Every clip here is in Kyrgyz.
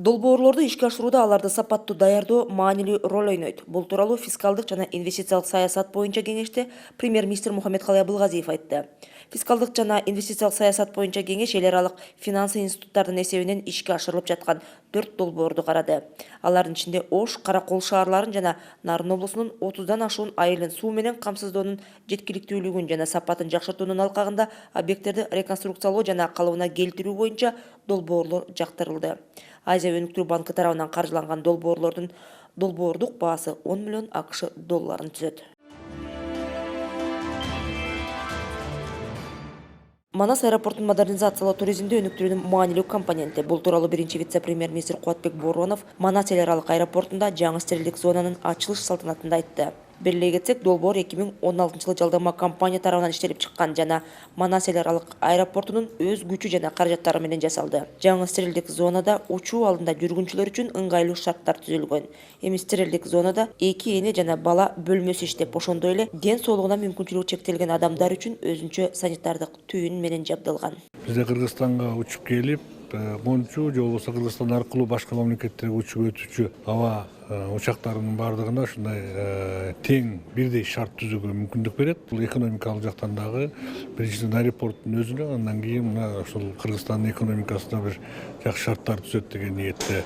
Долбоорлорду ишке ашырууда аларды сапаттуу даярдоо маанилүү роль ойнойт. Бул тууралуу фискалдык жана инвестициялык саясат боюнча кеңеште премьер-министр Мухаммедкалый Абылгазиев айтты. Фискалдык жана инвестициялык саясат боюнча кеңеш эл аралык финансы институттардын эсебинен ишке ашырылып жаткан 4 долбоорду карады. Алардын ичинде Ош, Каракол шаарларын жана Нарын облусунун 30дан ашуун айылын суу менен камсыздоонун жеткиликтүүлүгүн жана сапатын жакшыртуунун алкагында объекттерди реконструкциялоо жана калыбына келтирүү боюнча долбоорлор жактырылды. Азия өнүктүрүү банкы тарабынан каржыланган долбоордук баасы 10 миллион АКШ долларын түзөт. Манас аэропортун модернизациялоо туризмди өнүктүрүүнүн маанилүү компоненти. Бул тууралуу биринчи вице-премьер-министр Кубатбек Боронов Манас эл аралык аэропортунда жаңы стерилдик зонанын ачылыш салтанатында айтты. Белгилей кетсек, долбоор 2016-жылы жалдама компания тарабынан иштелип чыккан жана Манас эл аралык аэропортунун өз күчү жана каражаттары менен жасалды. Жаңы стерилдик зонада учуу алдында жүргүнчүлөр үчүн ыңгайлуу шарттар түзүлгөн. Эми стерилдик зонада 2 эне жана бала бөлмөсү иштеп, ошондой эле ден соолугуна мүмкүнчүлүгү чектелген адамдар үчүн өзүнчө санитардык түйүн менен жабдылган. Бизде Кыргызстанга учуп келип, Мончу же болбосо Кыргызстан аркылуу башка мамлекеттерге учуп өтүүчү аба учактарынын бардыгына ушундай тең бирдей шарт түзүүгө мүмкүндүк берет. Бул экономикалык жактан дагы биринчиден аэропорттун өзүнө, андан кийин мына ушул Кыргызстандын экономикасына бир жакшы шарттар түзөт деген ниетте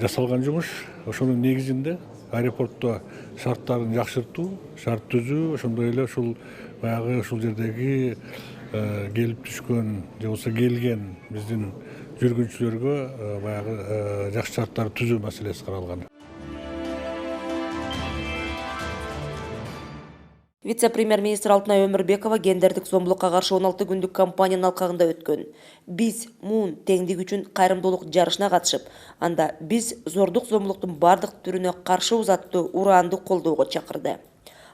жасалган жумуш. Ошонун негизинде аэропортто шарттарын жакшыртуу, шарт түзүү, ошондой эле ушул баягы ушул жердеги келип түшкөн же болбосо келген биздин жүргүнчүлөргө баягы жакшы шарттар түзүү маселеси каралган. Вице-премьер-министр Алтынай Өмүрбекова гендердик зомбулукка каршы 16 күндүк кампаниянын алкагында өткөн. Биз муун теңдик үчүн кайрымдуулук жарышына катышып, анда биз зордук зомбулуктун бардык түрүнө каршыбыз аттуу ураанды колдоого чакырды.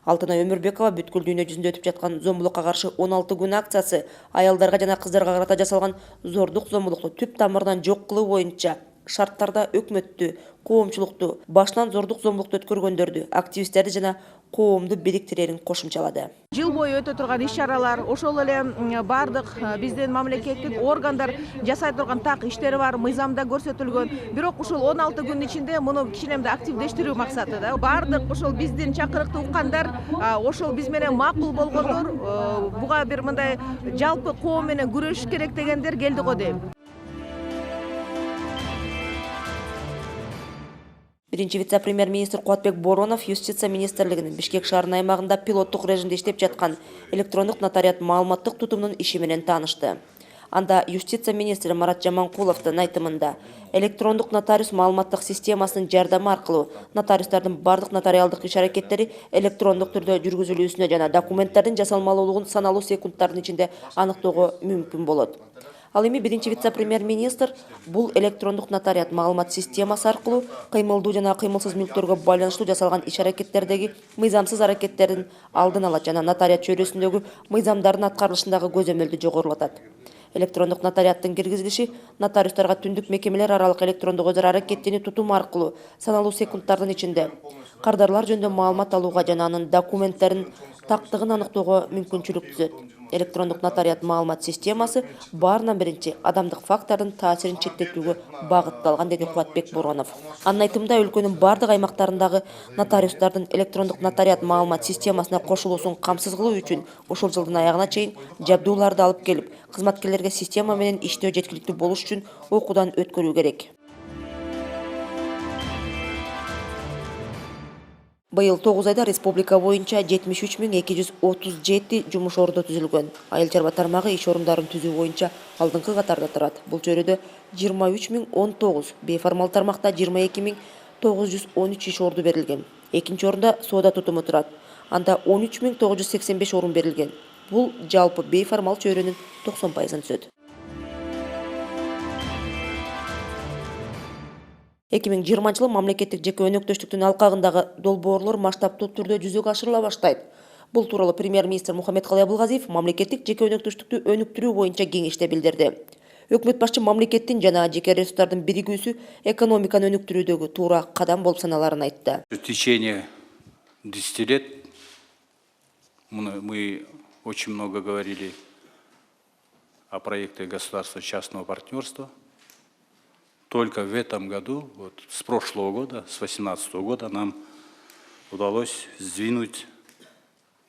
Алтынай Өмүрбекова бүткүл дүйнө жүзүндө өтүп жаткан зомбулукка каршы 16 күн акциясы аялдарга жана кыздарга карата жасалган зордук зомбулукту түп тамырынан жок кылуу боюнча шарттарда өкмөттү, коомчулукту, башынан зордук зомбулукту өткөргөндөрдү, активисттерди жана коомду бириктирерин кошумчалады. Жыл бою өтө турган иш-чаралар, ошол эле бардык биздин мамлекеттик органдар жасай турган так иштери бар, мыйзамда көрсөтүлгөн. Бирок ушул 16 күн ичинде муну кичинемде активдештирүү максатыда бардык ошол биздин чакырыкты уккандар, ошол биз менен макул болгондор, буга бир мындай жалпы коом менен күрөшүш керек дегендер келди го дейм. Биринчи вице-премьер-министр Кубатбек Боронов Юстиция министрлигинин Бишкек шаарынын аймагында пилоттук режимде иштеп жаткан электрондук нотариат маалыматтык тутумунун иши менен таанышты. Анда Юстиция министри Марат Жаманкуловдун айтымында электрондук нотариус маалыматтык системасынын жардамы аркылуу нотариустардын бардык нотариалдык иш-аракеттери электрондук түрдө жүргүзүлүүсүнө жана документтердин жасалмалуулугун саналуу секундтардын ичинде аныктоого мүмкүн болот. Ал эми биринчи вице-премьер-министр бул электрондук нотариат маалымат системасы аркылуу кыймылдуу жана кыймылсыз мүлктөргө байланыштуу жасалган иш-аракеттердеги мыйзамсыз аракеттердин алдын алат жана нотариат чөйрөсүндөгү мыйзамдардын аткарылышындагы көзөмөлдү жогорулатат. Электрондук нотариаттын киргизилиши нотариустарга түндүк мекемелер аралык электрондук өзара аракеттенүү тутуму аркылуу саналуу секундтардын ичинде кардарлар жөнүндө маалымат алууга жана анын документтерин тактыгын аныктоого мүмкүнчүлүк түзөт. Электрондук нотариат маалымат системасы баарынан биринчи адамдык фактордун таасирин чектетүүгө багытталган, деди Кубатбек Боронов. Анын айтымында өлкөнүн бардык аймактарындагы нотариустардын электрондук нотариат маалымат системасына кошулуусун камсыз кылуу үчүн ушул жылдын аягына чейин жабдууларды алып келип, кызматкерлерге система менен иштөө жеткиликтүү болуш үчүн окуудан өткөрүү керек. Быйыл 9 айда республика боюнча 73.237 жумуш орду түзүлгөн. Айыл чарба тармагы иш орундарын түзүү боюнча алдыңкы катарда турат. Бул чөйрөдө 23.019, бейформал тармакта 22.913 иш орду берилген. Экинчи орунда соода тутуму турат. Анда 13.985 орун берилген. Бул жалпы бейформал чөйрөнүн 90%-ын түзөт. 2020 жылы мамлекеттик жеке өнөктөштүктүн алкагындагы долбоорлор масштабтуу түрдө жүзөгө ашырыла баштайт. Бул тууралуу премьер-министр Мухаммедкалый Абылгазиев мамлекеттик жеке өнөктөштүктү өнүктүрүү боюнча кеңеште билдирди. Өкмөт башчы мамлекеттин жана жеке ресурстардын биригүүсү экономиканы өнүктүрүүдөгү туура кадам болуп саналарын айтты. В течение 10 лет мы очень много говорили о проекте государственно-частного партнерства. только в этом году, вот с прошлого года, с 2018 года, нам удалось сдвинуть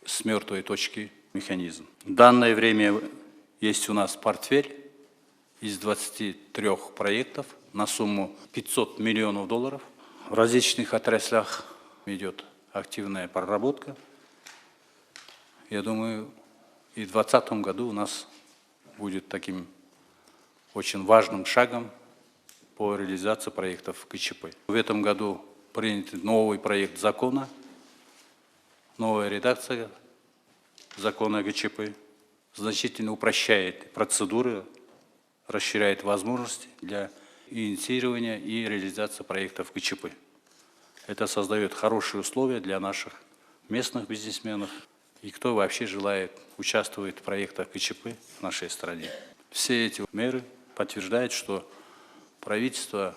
с мертвой точки механизм. В данное время есть у нас портфель из 23 проектов на сумму $500 миллионов. В различных отраслях идет активная проработка. Я думаю, и в 2020 году у нас будет таким очень важным шагом по реализации проектов ГЧП. В этом году принят новый проект закона, новая редакция закона ГЧП, значительно упрощает процедуры, расширяет возможности для инициирования и реализации проектов ГЧП. Это создает хорошие условия для наших местных бизнесменов и кто вообще желает участвовать в проектах ГЧП в нашей стране. Все эти меры подтверждают, что правительство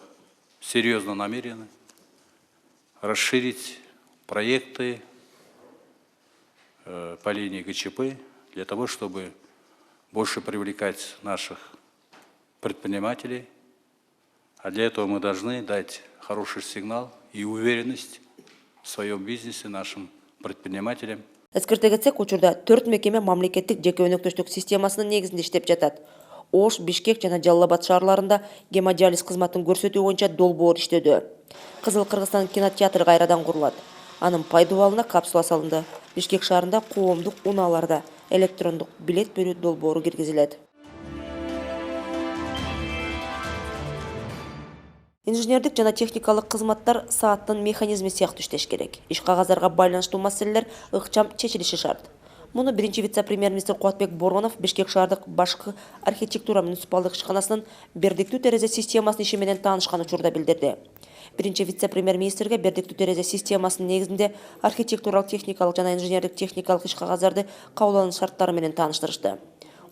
серьезно намерено расширить проекты по линии ГЧП для того, чтобы больше привлекать наших предпринимателей. А для этого мы должны дать хороший сигнал и уверенность в своем бизнесе нашим предпринимателям. Эскерте кетсек, учурда 4 мекеме мамлекеттик жеке өнөктөштүк системасынын негизинде иштеп жатат. Ош, Бишкек жана Жалал Абад шаарларында гемодиализ кызматын көрсөтүү боюнча долбоор иштөөдө. Кызыл Кыргызстан кинотеатры кайрадан курулат. Анын пайдубалына капсула салынды. Бишкек шаарында коомдук унааларда электрондук билет берүү долбоору киргизилет. Инженердик жана техникалык кызматтар сааттын механизми сыяктуу иштеш керек. Иш кагаздарга байланыштуу маселелер ыкчам чечилиши шарт. Муну биринчи вице-премьер-министр Кубатбек Боронов Бишкек шаардык башкы архитектура муниципалдык ишканасынын бердиктүү терезе системасынын иши менен таанышкан учурда билдирди. Биринчи вице-премьер-министрге бердиктүү терезе системасынын негизинде архитектуралык техникалык жана инженердик техникалык иш кагазарды кабыл алуу шарттары менен тааныштырышты.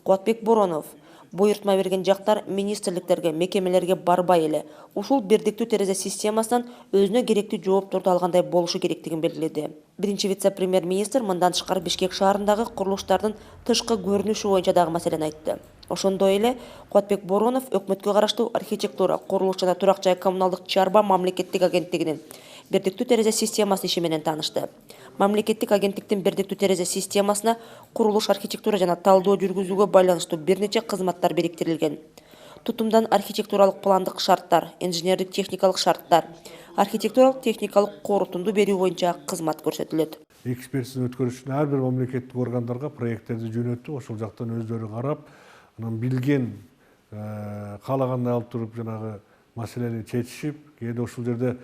Кубатбек Боронов буйртма берген жактар министрликтерге, мекемелерге барбай эле ушул бердиктүү терезе системасынан өзүнө керектүү жоопторду алгандай болушу керектигин белгиледи. Биринчи вице-премьер-министр мындан тышкары Бишкек шаарындагы курулуштардын тышкы көрүнүшү боюнча дагы маселени айтты. Ошондой эле Кубатбек Боронов өкмөткө караштуу архитектура, курулуш жана турак жай коммуналдык чарба мамлекеттик агенттигинин бердиктүү терезе системасы иши менен таанышты. Мамлекеттик агенттиктин бердиктүү терезе системасына курулуш, архитектура жана талдоо жүргүзүүгө байланыштуу бир нече кызматтар бириктирилген. Тутумдан архитектуралык пландык шарттар, инженердик техникалык шарттар, архитектуралык техникалык корутунду берүү боюнча кызмат көрсөтүлөт. Экспертизаны өткөрүш үчүн ар бир мамлекеттик органдарга проекттерди жөнөттү, ошол жактан өздөрү карап, анан билген каалагандай алып туруп жанагы маселени чечишип, кээде ошол жерде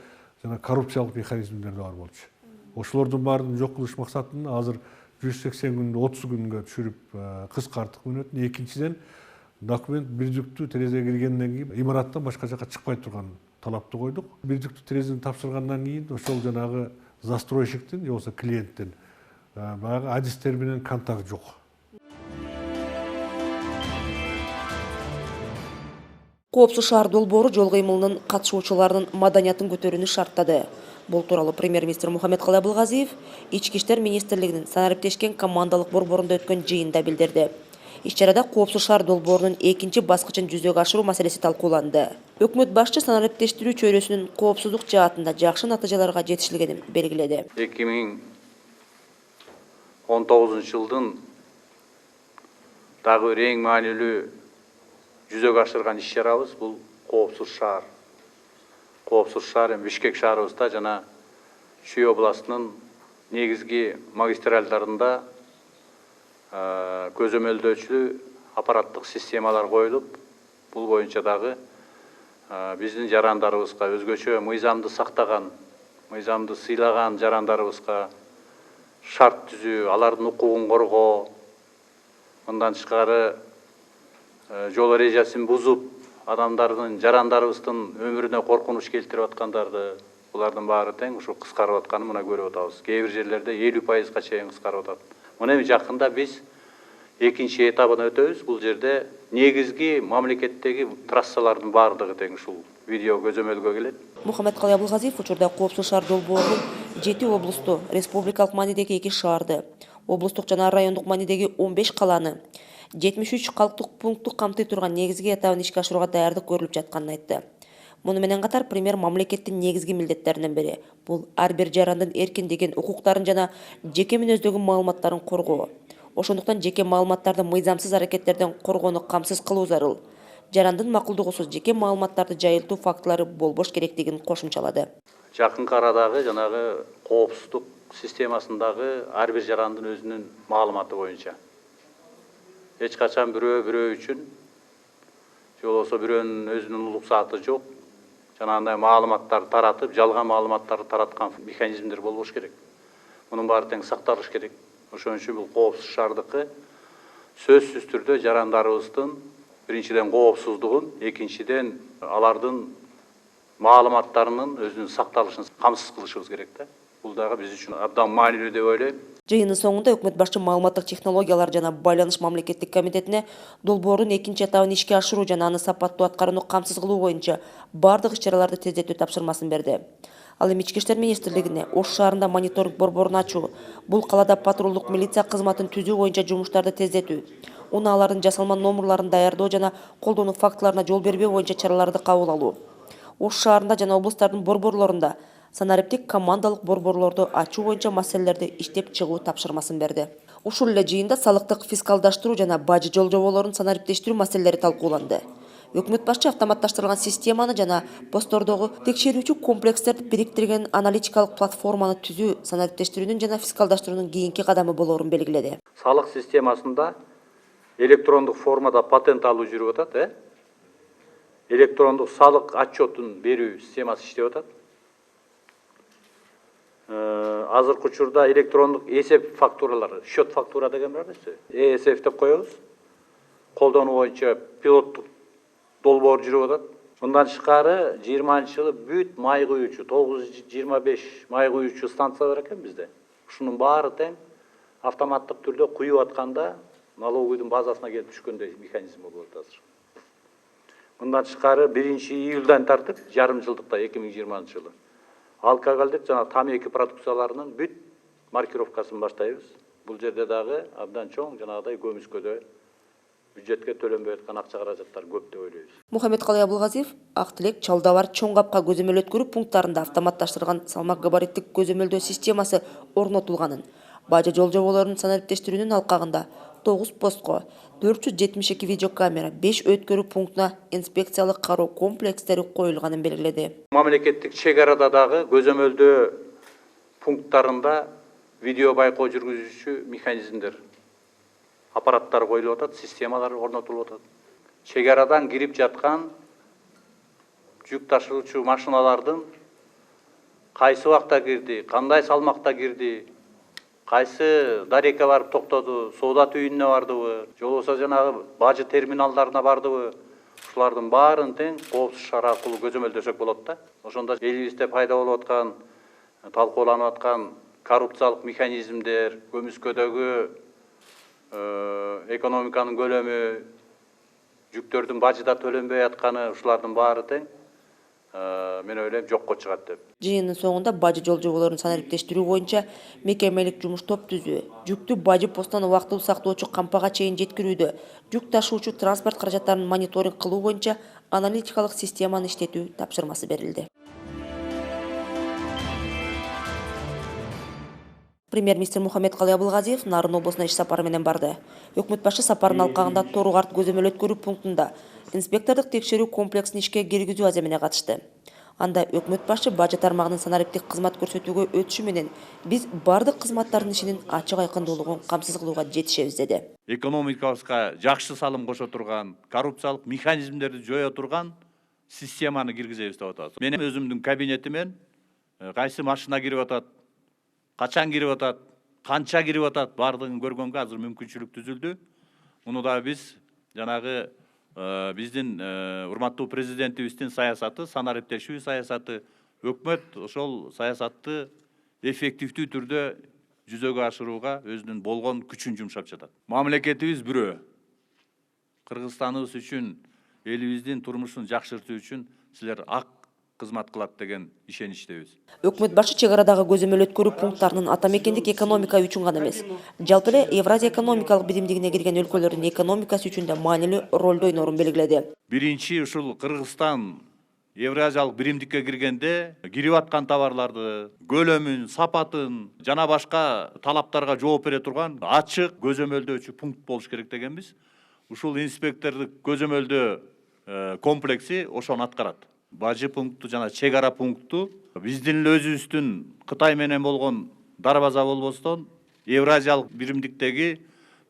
жана коррупциялык механизмдер да бар болчу. Ошолордун баарын жок кылыш максатында азыр 180 күндү 30 күнгө түшүрүп кыскарттык мүнөтүн. Экинчиден документ бирдиктүү терезе киргенден кийин имараттан башка жака чыкпай турган талапты койдук. Бирдиктүү терезени тапшыргандан кийин ошол жанагы застройщиктин же болбосо клиенттин баягы адистер менен контакт жок. Коопсуз шаар долбоору жол кыймылынын катышуучуларынын маданиятын көтөрүүнү шарттады. Бул тууралуу премьер-министр Мухаммедкалый Абылгазиев Ички иштер министрлигинин санариптешкен командалык борборунда өткөн жыйында билдирди. Иш-чарада коопсуз шаар долбоорунун экинчи баскычын жүзөгө ашыруу маселеси талкууланды. Өкмөт башчы санариптештирүү чөйрөсүнүн коопсуздук жаатында жакшы натыйжаларга жетишилгенин белгиледи. 2019 жылдын дагы бир эң маанилүү жүзөгө ашырган иш-чарабыз бул коопсуз шаар. Коопсуз шаар Бишкек шаарыбызда жана Чүй областынын негизги магистралдарында көзөмөлдөөчү аппараттык системалар коюлуп, бул боюнча дагы биздин жарандарыбызга өзгөчө мыйзамды сактаган, мыйзамды сыйлаган жарандарыбызга шарт түзүү, алардын укугун коргоо, мындан тышкары жол эрежесин бузуп, адамдардын, жарандарыбыздын өмүрүнө коркунуч келтирип аткандарды, булардын баары тең ушу кыскарып атканын мына көрүп атабыз. Кээ бир жерлерде 50%га чейин кыскарып атат. Мына эми жакында биз экинчи этабын өтөбүз. Бул жерде негизги мамлекеттеги трассалардын баардыгы тең ушул видео көзөмөлгө келет. Мухаммедкалый Абылгазиев учурда коопсуз шаар долбоорунун 7 облусту, республикалык маанидеги 2 шаарды, облустук жана райондук маанидеги 15 каланы, 73 калктык пунктту камтый турган негизги этабын ишке ашырууга даярдык көрүлүп жатканын айтты. Муну менен катар премьер мамлекеттин негизги милдеттеринен бири бул ар бир жарандын эркиндигин, укуктарын жана жеке мүнөздөгү маалыматтарын коргоо. Ошондуктан жеке маалыматтарды мыйзамсыз аракеттерден коргоону камсыз кылуу зарыл. Жарандын макулдугусуз жеке маалыматтарды жайылтуу фактылары болбош керектигин кошумчалады. Жакынкы арадагы жанагы коопсуздук системасындагы ар бир жарандын өзүнүн маалыматы боюнча эч качан бирөө үчүн же болбосо бирөөнүн өзүнүн улук сааты жок жанагындай маалыматтарды таратып, жалган маалыматтарды тараткан механизмдер болбош керек. Мунун баары тең сакталыш керек. Ошон үчүн бул коопсуз шаардыкы сөзсүз түрдө жарандарыбыздын биринчиден коопсуздугун, экинчиден алардын маалыматтарынын өзүнүн сакталышын камсыз кылышыбыз керек да. Бул дагы биз үчүн абдан маанилүү деп ойлойм. Жыйындын соңунда өкмөт башчы маалыматтык технологиялар жана байланыш мамлекеттик комитетине долбоордун экинчи этабын ишке ашыруу жана аны сапаттуу аткарууну камсыз кылуу боюнча бардык иш-чараларды тездетүү тапшырмасын берди. Ал эми Ички иштер министрлигине Ош шаарында мониторинг борборун ачуу, бул калада патрулдук милиция кызматын түзүү боюнча жумуштарды тездетүү, унаалардын жасалма номерларын даярдоо жана колдонуу фактыларына жол бербөө боюнча чараларды кабыл алуу. Ош шаарында жана облустардын борборлорунда санариптик командалык борборлорду ачуу боюнча маселелерди иштеп чыгуу тапшырмасын берди. Ушул эле жыйында салыктык фискалдаштыруу жана бажы жолжоболорун санариптештирүү маселелери талкууланды. Өкмөт башчы автоматташтырылган системаны жана постордогу текшерүүчү комплекстерди бириктирген аналитикалык платформаны түзүү санариптештирүүнүн жана фискалдаштыруунун кийинки кадамы болоорун белгиледи. Салык системасында электрондук формада патент алуу жүрүп атат, электрондук салык отчетун берүү системасы иштеп атат. Азыркы учурда электрондук эсеп фактуралары, счет фактура деген бар эмеспи? ЭСФ деп коебуз. Колдонуу боюнча пилоттук долбоор жүрүп атат. Мындан тышкары 20-жылы бүт май куюучу 925 май куюучу станция бар экен бизде. Ушунун баары тең автоматтык түрдө куюп атканда налоговыйдын базасына келип түшкөндөй механизм болуп атат азыр. Мындан тышкары 1-июлдан тартып жарым жылдыкта 2020-жылы алкоголдук жана тамеки продукцияларынын бүт маркировкасын баштайбыз. Бул жерде дагы абдан чоң жанагыдай көмүскөдө бюджетке төлөнбөй аткан акча каражаттар көп деп ойлойбуз. Мухаммедкалый Абылгазиев Ак Тилек, Чалдабар, Чоң Капка көзөмөл өткөрүү пункттарында автоматташтырылган салмак габариттик көзөмөлдөө системасы орнотулганын, бажы жолжоболорун санариптештирүүнүн алкагында 9 постко, 472 видеокамера, 5 өткөрүү пунктуна инспекциялык кароо комплекстери коюлганын белгиледи. Мамлекеттик чек арада дагы көзөмөлдөө пункттарында видео байкоо жүргүзүүчү механизмдер, аппараттар коюлуп атат, системалар орнотулуп атат. Чек арадан кирип жаткан жүк ташуучу машиналардын кайсы убакта кирди, кандай салмакта кирди, кайсы дарекке барып токтоду, соода түйүнүнө бардыбы, же болбосо жанагы бажы терминалдарына бардыбы, ушулардын баарын тең коопсуз шаар аркылуу көзөмөлдөсөк болот да. Ошондо элибизде пайда болуп аткан, талкууланып аткан коррупциялык механизмдер, көмүскөдөгү экономиканын көлөмү, жүктөрдүн бажыда төлөнбөй атканы, ушулардын баары тең мен ойлойм жокко чыгат деп. Жыйындын соңунда бажы жолжоболорун санариптештирүү боюнча мекемелик жумуш топ түзүү, жүктү бажы постунан убактылуу сактоочу кампага чейин жеткирүүдө, жүк ташуучу транспорт каражаттарын мониторинг кылуу боюнча аналитикалык системаны иштетүү тапшырмасы берилди. Премьер-министр Мухаммедкалый Абылгазиев Нарын облусуна иш сапары менен барды. Өкмөт башы сапарынын алкагында Торугарт көзөмөл өткөрүү пунктунда инспектордук текшерүү комплексин ишке киргизүү аземине катышты. Анда өкмөт башы бажы тармагынын санариптик кызмат көрсөтүүгө өтүшү менен биз бардык кызматтардын ишинин ачык айкындуулугун камсыз кылууга жетишебиз деди. Экономикабызга жакшы салым кошо турган, коррупциялык механизмдерди жое турган системаны киргизебиз деп атабыз. Мен өзүмдүн кабинетимен кайсы машина кирип атат, качан кирип атат, канча кирип атат, бардыгын көргөнгө азыр мүмкүнчүлүк түзүлдү. Муну да биз жанагы биздин урматтуу президентибиздин саясаты, санариптешүү саясаты, өкмөт ошол саясатты эффективдүү түрдө жүзөгө ашырууга өзүнүн болгон күчүн жумшап жатат. Мамлекетибиз бирөө. Кыргызстаныбыз үчүн, элибиздин турмушун жакшыртуу үчүн силер ак кызмат кылат деген ишеничтебиз. Өкмөт башы чек арадагы көзөмөл өткөрүү пункттарынын атамекендик экономика үчүн гана эмес, жалпы эле Евразия экономикалык биримдигине кирген өлкөлөрдүн экономикасы үчүн да маанилүү ролду ойнорун белгиледи. Биринчи ушул Кыргызстан Евразиялык биримдикке киргенде кирип аткан товарларды, көлөмүн, сапатын жана башка талаптарга жооп бере турган ачык көзөмөлдөөчү пункт болуш керек дегенбиз. Ушул инспектордук көзөмөлдөө комплекси ошону аткарат. Бажы пункту жана чек ара пункту биздин эле өзүбүздүн Кытай менен болгон дарбаза болбостон Евразиялык биримдиктеги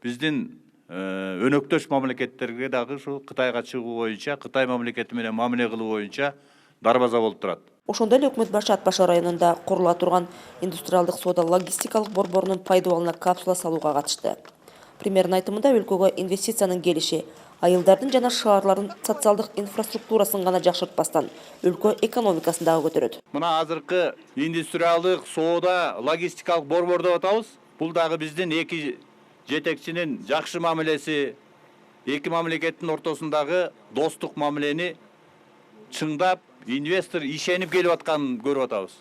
биздин өнөктөш мамлекеттерге дагы ушу Кытайга чыгуу боюнча, Кытай мамлекети менен мамиле кылуу боюнча дарбаза болуп турат. Ошондой эле өкмөт башы Ат башы районунда курула турган индустриалдык соода логистикалык борборунун пайдубалына капсула салууга катышты. Премьердин айтымында өлкөгө инвестициянын келиши айылдардын жана шаарлардын социалдык инфраструктурасын гана жакшыртпастан өлкө экономикасын дагы көтөрөт. Мына азыркы индустриалдык соода логистикалык борбор деп атабыз. Бул дагы биздин эки жетекчинин жакшы мамилеси, эки мамлекеттин ортосундагы достук мамилени чыңдап, инвестор ишенип келип атканын көрүп атабыз.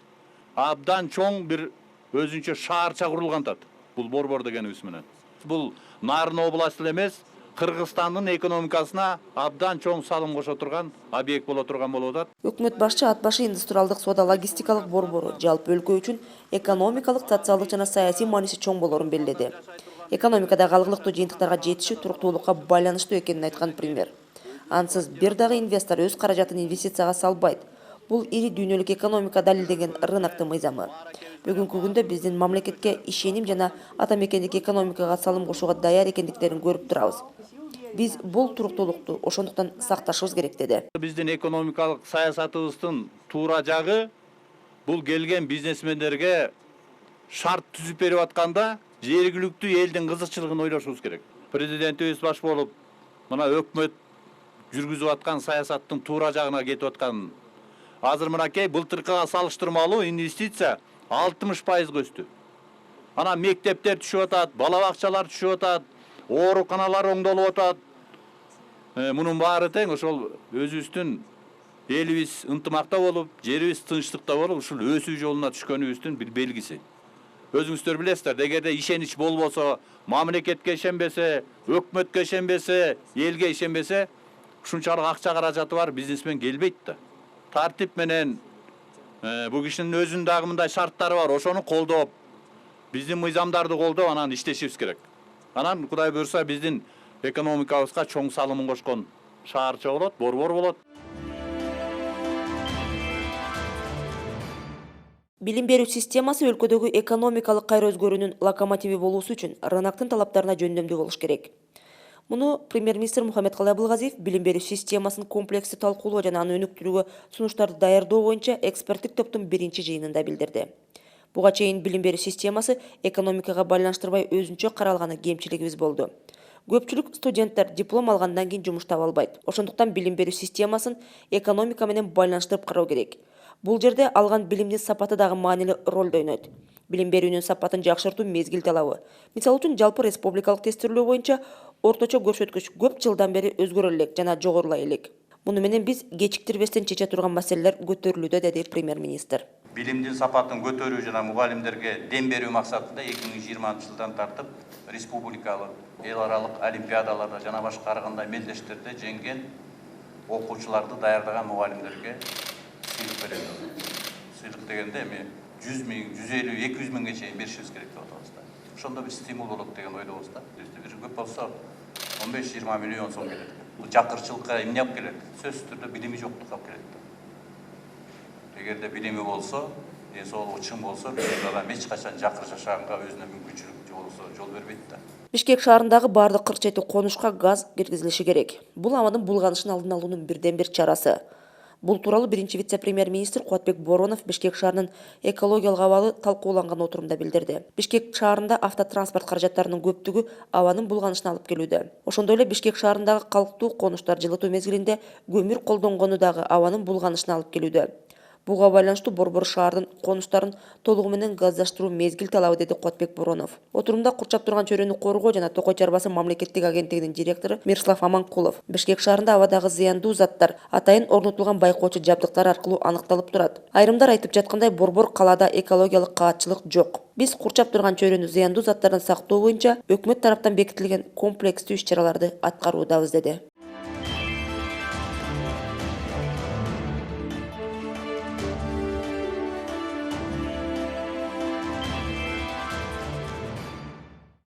Абдан чоң бир өзүнчө шаарча курулган тат. Бул борбор дегенибиз менен. Бул Нарын областы эмес, Кыргызстандын экономикасына абдан чоң салым кошо турган объект боло турган болуп атат. Өкмөт башчы Ат башы индустриалдык соода логистикалык борбору жалпы өлкө үчүн экономикалык, социалдык жана саясий мааниси чоң болорун белгиледи. Экономикадагы алгылыктуу жыйынтыктарга жетишүү туруктуулукка байланыштуу экенин айткан премьер. Ансыз бир дагы инвестор өз каражатын инвестицияга салбайт. Бул ири дүйнөлүк экономика далилдеген рыноктун мыйзамы. Бүгүнкү күндө биздин мамлекетке ишеним жана ата мекендик экономикага салым кошууга даяр экендиктерин көрүп турабыз. Биз бул туруктуулукту ошондуктан сакташыбыз керек деди. Биздин экономикалык саясатыбыздын туура жагы бул келген бизнесмендерге шарт түзүп берип атканда жергиликтүү элдин кызыкчылыгын ойлошубуз керек. Президентибиз баш болуп, мына өкмөт жүргүзүп аткан саясаттын туура жагына кетип аткан. Азыр мынакей былтыркыга салыштырмалуу инвестиция 60% өстү. Ана мектептер түшүп атат, бала бакчалар түшүп атат, ооруканалар оңдолуп атат. Мунун баары тең ошол өзүбүздүн элибиз ынтымакта болуп, жерибиз тынчтыкта болуп, ушул өсүү жолуна түшкөнүбүздүн бир белгиси. Өзүңүздөр билесиздер, эгерде ишенич болбосо, мамлекетке ишенбесе, өкмөткө ишенбесе, элге ишенбесе, ушунчалык акча каражаты бар бизнесмен келбейт да. Тартип менен бул кишинин өзүнүн дагы мындай шарттары бар, ошону колдоп, биздин мыйзамдарды колдоп, анан иштешибиз керек. Анан Кудай буйрса биздин экономикабызга чоң салымын кошкон шаарча болот, борбор болот. Билим берүү системасы өлкөдөгү экономикалык кайра өзгөрүүнүн локомотиви болуусу үчүн рыноктун талаптарына жөндөмдүү болуш керек. Муну премьер-министр Мухаммедкалый Абылгазиев билим берүү системасын комплекстүү талкуулоо жана аны өнүктүрүүгө сунуштарды даярдоо боюнча эксперттик топтун биринчи жыйынында билдирди. Буга чейин билим берүү системасы экономикага байланыштырбай өзүнчө каралганы кемчилигибиз болду. Көпчүлүк студенттер диплом алгандан кийин жумуш таба албайт. Ошондуктан билим берүү системасын экономика менен байланыштырып кароо керек. Бул жерде алган билимдин сапаты дагы маанилүү роль ойнойт. Билим берүүнүн сапатын жакшыртуу мезгил талабы. Мисалы үчүн жалпы республикалык тестирлөө боюнча орточо көрсөткүч көп жылдан бери өзгөрө элек жана жогорулай элек. Муну менен биз кечиктирбестен чече турган маселелер көтөрүлүүдө, деди премьер-министр. Билимдин сапатын көтөрүү жана мугалимдерге дем берүү максатында 2020-жылдан тартып республикалык, эл аралык олимпиадаларда жана башка ар кандай мелдештерде жеңген окуучуларды даярдаган мугалимдерге сыйлык берет. Сыйлык дегенде эми 100 миң, 150, 200 миңге чейин беришибиз керек деп атабыз да. Ошондо бир стимул болот деген ойдобуз да. Бир көп болсо 15-20 миллион сом келет. Бул жакырчылыкка эмне алып келет? Сөзсүз түрдө билими жоктукка алып келет. Эгерде билими болсо, денсаулыгы чың болсо, бир адам эч качан жакыр жашаганга өзүнө мүмкүнчүлүк жол бербейт да. Бишкек шаарындагы бардык 47 конушка газ киргизилиши керек. Бул абанын булганышын алдын алуунун бирден бир чарасы. Бул тууралуу биринчи вице-премьер-министр Кубатбек Боронов Бишкек шаарынын экологиялык абалы талкууланган отурумда билдирди. Бишкек шаарында автотранспорт каражаттарынын көптүгү абанын булганышына алып келүүдө. Ошондой эле Бишкек шаарындагы калктуу конуштар жылытуу мезгилинде көмүр колдонгону дагы абанын булганышына алып келүүдө. Буга байланыштуу борбор шаардын конуштарын толугу менен газдаштыруу мезгил талабы, деди Кубатбек Боронов. Отурумда курчап турган чөйрөнү коргоо жана Токой чарбасы мамлекеттик агенттигинин директору Мирслав Аманкулов Бишкек шаарында абадагы зыяндуу заттар атайын орнотулган байкоочу жабдыктар аркылуу аныкталып турат. Айрымдар айтып жаткандай борбор калаада экологиялык каатчылык жок. Биз курчап турган чөйрөнү зыяндуу заттардан сактоо боюнча өкмөт тараптан бекитилген комплекстүү иш-чараларды аткаруудабыз, деди.